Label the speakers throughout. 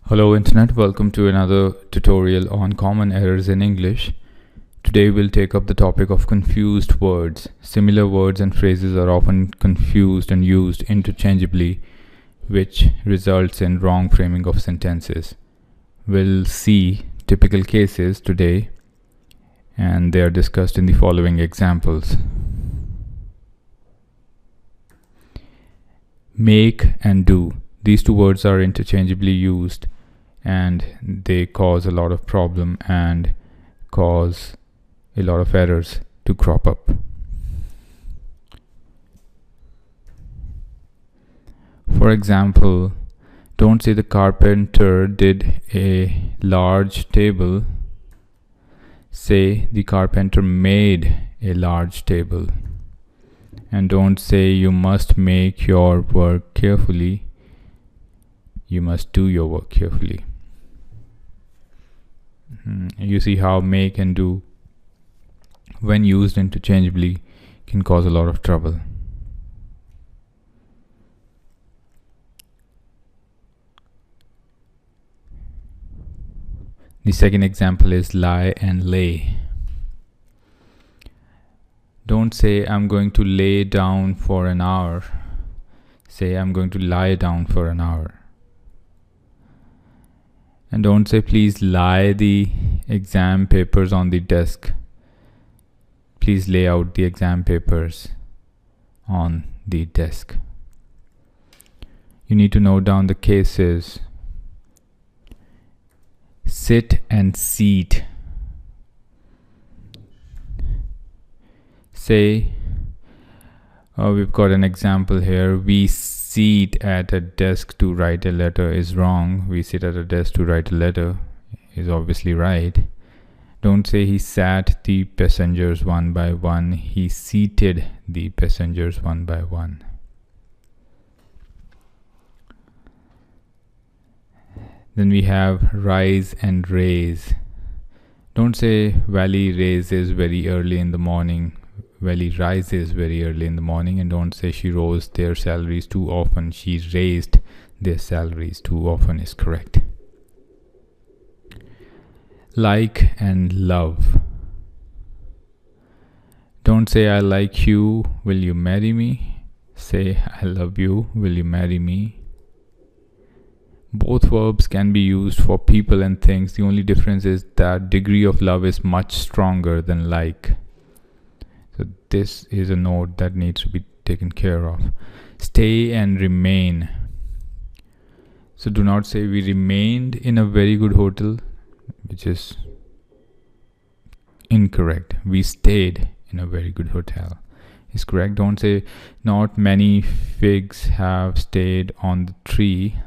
Speaker 1: Hello Internet, welcome to another tutorial on common errors in English. Today we'll take up the topic of confused words. Similar words and phrases are often confused and used interchangeably, which results in wrong framing of sentences. We'll see typical cases today, and they are discussed in the following examples. Make and do. These two words are interchangeably used, and they cause a lot of problem and cause a lot of errors to crop up. For example, don't say the carpenter did a large table. Say the carpenter made a large table. And don't say you must make your work carefully. You must do your work carefully. You see how make and do, when used interchangeably, can cause a lot of trouble. The second example is lie and lay. Don't say I'm going to lay down for an hour. Say I'm going to lie down for an hour. And don't say please lie the exam papers on the desk. Please lay out the exam papers on the desk. You need to note down the cases. Sit and seat. Say, we've got an example here. We sit at a desk to write a letter is wrong. We sit at a desk to write a letter is obviously right. Don't say he sat the passengers one by one. He seated the passengers one by one. Then we have rise and raise. Don't say Valley raises very early in the morning. Valley rises very early in the morning. And don't say she rose their salaries too often. She raised their salaries too often is correct. Like and love. Don't say I like you, will you marry me? Say I love you, will you marry me? Both verbs can be used for people and things. The only difference is that degree of love is much stronger than like. So this is a note that needs to be taken care of. Stay and remain. So do not say we remained in a very good hotel, which is incorrect. We stayed in a very good hotel is correct. Don't say not many figs have stayed on the tree.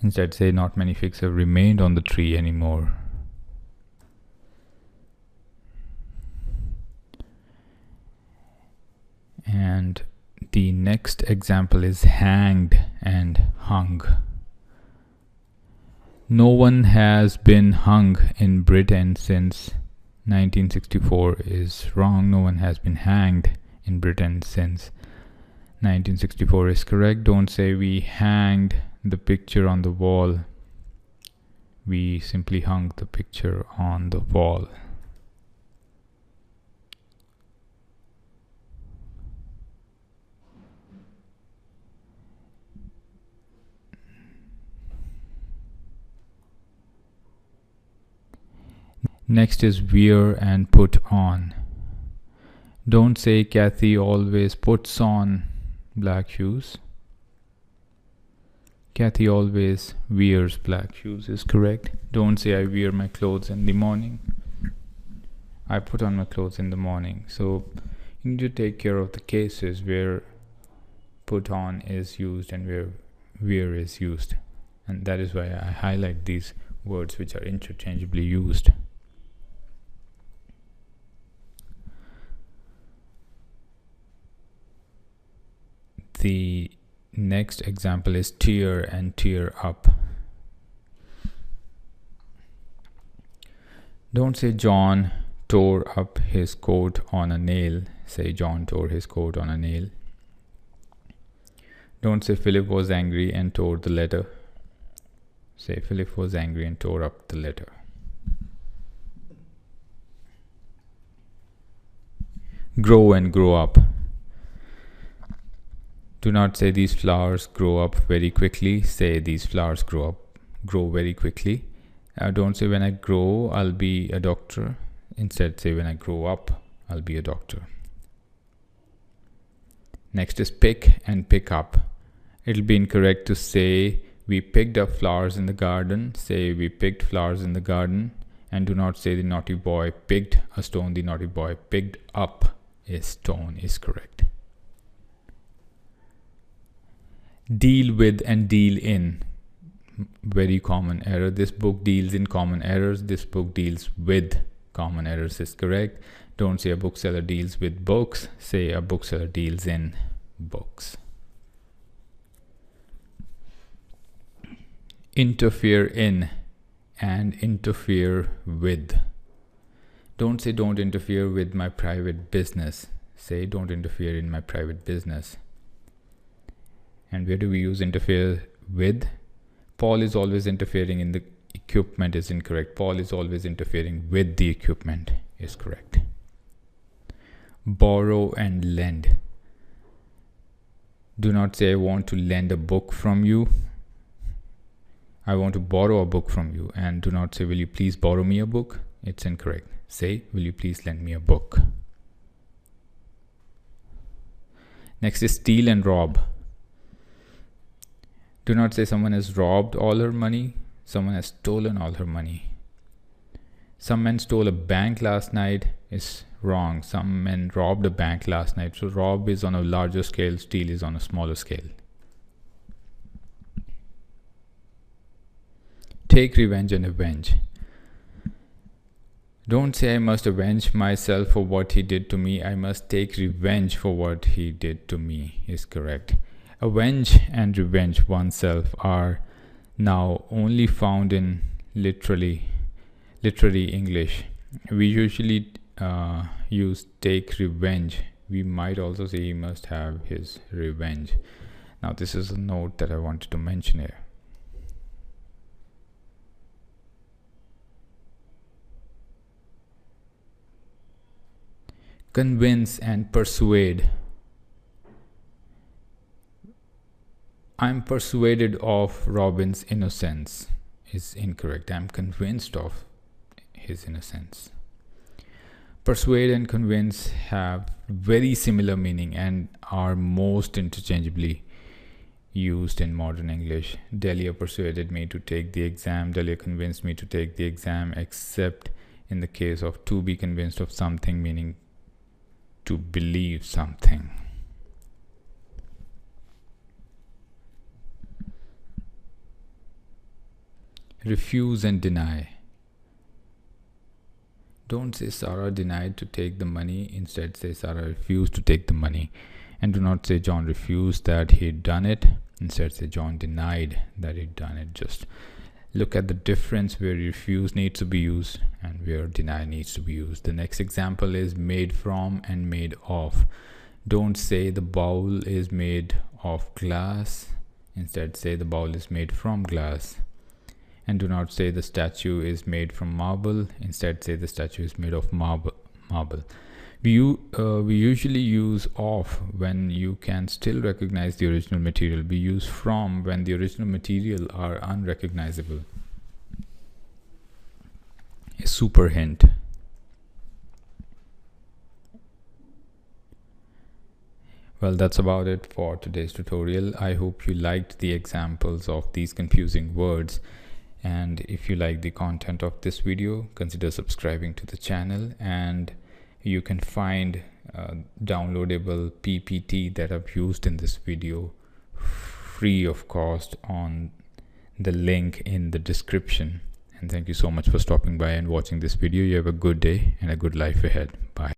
Speaker 1: Instead say not many figs have remained on the tree anymore. And the next example is hanged and hung. No one has been hung in Britain since 1964 is wrong. No one has been hanged in Britain since 1964 is correct. Don't say we hanged the picture on the wall. We simply hung the picture on the wall. Next is wear and put on. Don't say Kathy always puts on black shoes. Kathy always wears black shoes is correct. Don't say I wear my clothes in the morning. I put on my clothes in the morning. So you need to take care of the cases where put on is used and where wear is used. And that is why I highlight these words which are interchangeably used. The next example is tear and tear up. Don't say John tore up his coat on a nail. Say John tore his coat on a nail. Don't say Philip was angry and tore the letter. Say Philip was angry and tore up the letter. Grow and grow up. Do not say these flowers grow up very quickly. Say these flowers grow very quickly. Don't say when I grow I'll be a doctor. Instead say when I grow up I'll be a doctor. Next is pick and pick up. It'll be incorrect to say we picked up flowers in the garden. Say we picked flowers in the garden. And do not say the naughty boy picked a stone. The naughty boy picked up a stone is correct. Deal with and deal in. Very common error. This book deals in common errors. This book deals with common errors is correct. Don't say a bookseller deals with books. Say a bookseller deals in books. Interfere in and interfere with. Don't say don't interfere with my private business. Say don't interfere in my private business. And where do we use interfere with? Paul is always interfering in the equipment is incorrect. Paul is always interfering with the equipment is correct. Borrow and lend. Do not say I want to lend a book from you. I want to borrow a book from you. And do not say will you please borrow me a book. It's incorrect. Say will you please lend me a book. Next is steal and rob. Do not say someone has robbed all her money. Someone has stolen all her money. Some men stole a bank last night is wrong. Some men robbed a bank last night. So rob is on a larger scale. Steal is on a smaller scale. Take revenge and avenge. Don't say I must avenge myself for what he did to me. I must take revenge for what he did to me is correct. Avenge and revenge oneself are now only found in literary English. We usually use take revenge. We might also say he must have his revenge. Now this is a note that I wanted to mention here. Convince and persuade. I'm persuaded of Robin's innocence is incorrect. I'm convinced of his innocence. Persuade and convince have very similar meaning and are most interchangeably used in modern English. Delia persuaded me to take the exam. Delia convinced me to take the exam, except in the case of to be convinced of something, meaning to believe something. Refuse and deny. Don't say Sarah denied to take the money. Instead say Sarah refused to take the money. And do not say John refused that he'd done it. Instead say John denied that he'd done it. Just look at the difference where refuse needs to be used and where deny needs to be used. The next example is made from and made of. Don't say the bowl is made of glass. Instead say the bowl is made from glass. And do not say the statue is made from marble. Instead say the statue is made of marble. We usually use of when you can still recognize the original material. We use from when the original material are unrecognizable. A super hint. Well, that's about it for today's tutorial. I hope you liked the examples of these confusing words. And if you like the content of this video, consider subscribing to the channel, and you can find downloadable PPT that I've used in this video free of cost on the link in the description. And thank you so much for stopping by and watching this video. You have a good day and a good life ahead. Bye.